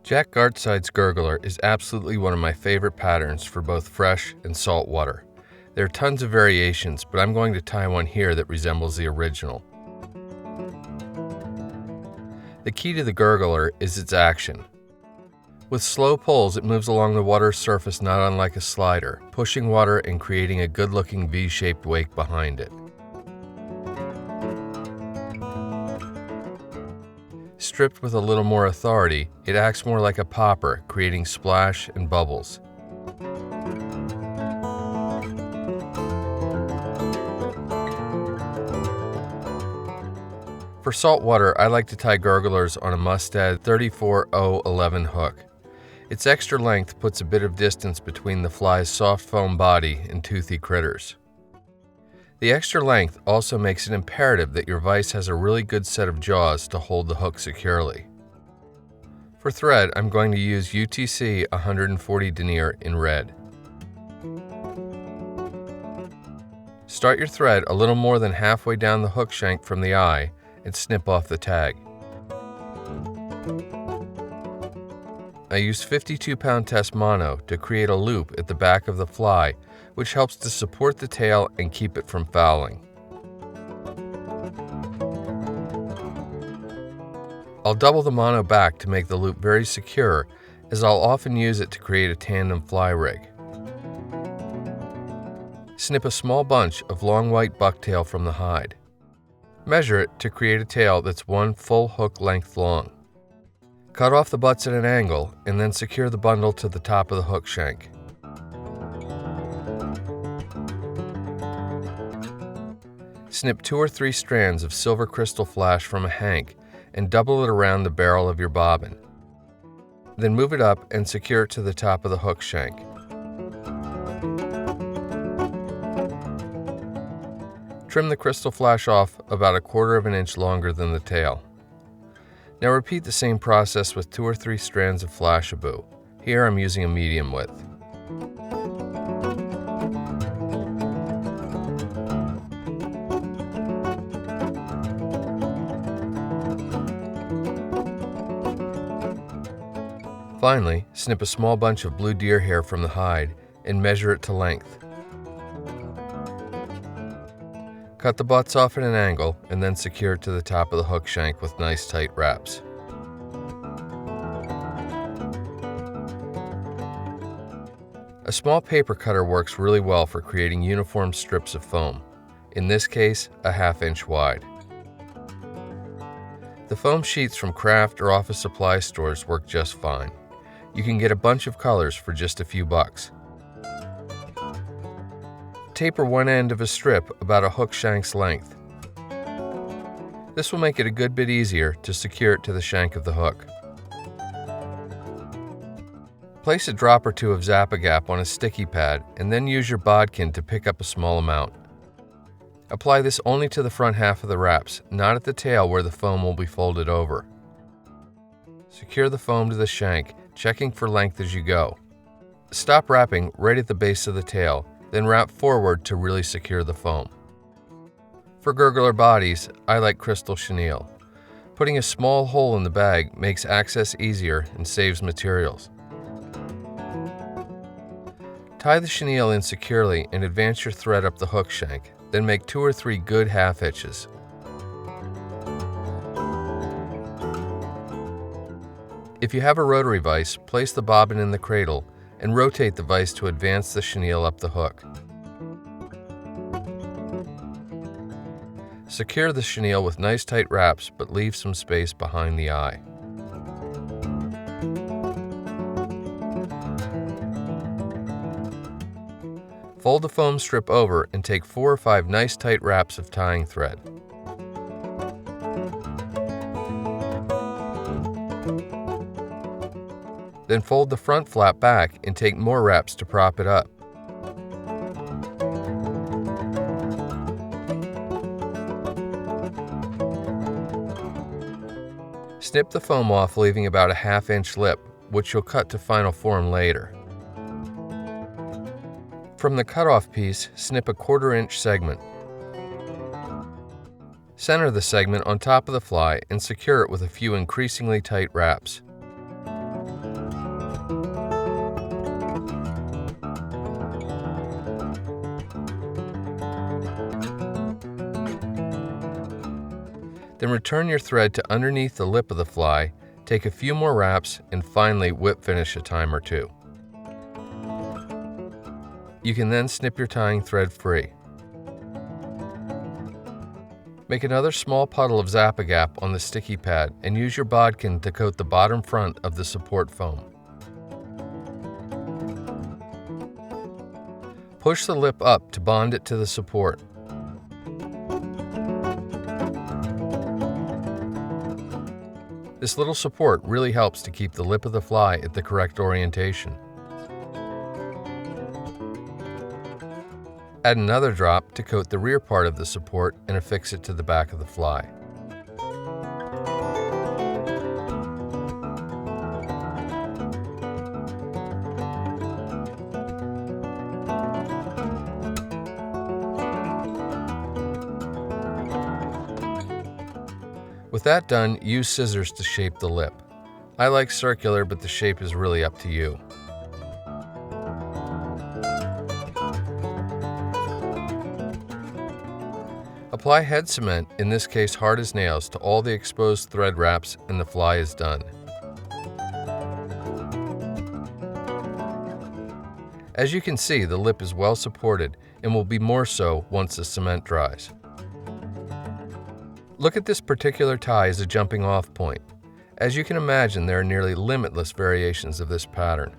Jack Gartside's gurgler is absolutely one of my favorite patterns for both fresh and salt water. There are tons of variations, but I'm going to tie one here that resembles the original. The key to the gurgler is its action. With slow pulls, it moves along the water's surface not unlike a slider, pushing water and creating a good-looking V-shaped wake behind it. Stripped with a little more authority, it acts more like a popper, creating splash and bubbles. For saltwater, I like to tie gurglers on a Mustad 34-011 hook. Its extra length puts a bit of distance between the fly's soft foam body and toothy critters. The extra length also makes it imperative that your vise has a really good set of jaws to hold the hook securely. For thread, I'm going to use UTC 140 Denier in red. Start your thread a little more than halfway down the hook shank from the eye and snip off the tag. I use 52-pound test mono to create a loop at the back of the fly, which helps to support the tail and keep it from fouling. I'll double the mono back to make the loop very secure, as I'll often use it to create a tandem fly rig. Snip a small bunch of long white bucktail from the hide. Measure it to create a tail that's 1 full hook length long. Cut off the butts at an angle and then secure the bundle to the top of the hook shank. Snip 2 or 3 strands of silver crystal flash from a hank and double it around the barrel of your bobbin. Then move it up and secure it to the top of the hook shank. Trim the crystal flash off about 1/4 inch longer than the tail. Now repeat the same process with 2 or 3 strands of Flashabou. Here I'm using a medium width. Finally, snip a small bunch of blue deer hair from the hide and measure it to length. Cut the butts off at an angle and then secure it to the top of the hook shank with nice tight wraps. A small paper cutter works really well for creating uniform strips of foam, in this case a 1/2 inch wide. The foam sheets from craft or office supply stores work just fine. You can get a bunch of colors for just a few bucks. Taper one end of a strip about a hook shank's length. This will make it a good bit easier to secure it to the shank of the hook. Place a drop or two of Zap-A-Gap on a sticky pad and then use your bodkin to pick up a small amount. Apply this only to the front half of the wraps, not at the tail where the foam will be folded over. Secure the foam to the shank, checking for length as you go. Stop wrapping right at the base of the tail, then wrap forward to really secure the foam. For gurgler bodies, I like Krystal chenille. Putting a small hole in the bag makes access easier and saves materials. Tie the chenille in securely and advance your thread up the hook shank, then make 2 or 3 good half hitches. If you have a rotary vise, place the bobbin in the cradle and rotate the vise to advance the chenille up the hook. Secure the chenille with nice tight wraps, but leave some space behind the eye. Fold the foam strip over and take 4 or 5 nice tight wraps of tying thread. Then fold the front flap back and take more wraps to prop it up. Snip the foam off, leaving about a 1/2 inch lip, which you'll cut to final form later. From the cutoff piece, snip a 1/4 inch segment. Center the segment on top of the fly and secure it with a few increasingly tight wraps. Then return your thread to underneath the lip of the fly, take a few more wraps, and finally whip finish a time or two. You can then snip your tying thread free. Make another small puddle of Zap-A-Gap on the sticky pad and use your bodkin to coat the bottom front of the support foam. Push the lip up to bond it to the support. This little support really helps to keep the lip of the fly at the correct orientation. Add another drop to coat the rear part of the support and affix it to the back of the fly. With that done, use scissors to shape the lip. I like circular, but the shape is really up to you. Apply head cement, in this case hard as nails, to all the exposed thread wraps and the fly is done. As you can see, the lip is well supported and will be more so once the cement dries. Look at this particular tie as a jumping off point. As you can imagine, there are nearly limitless variations of this pattern.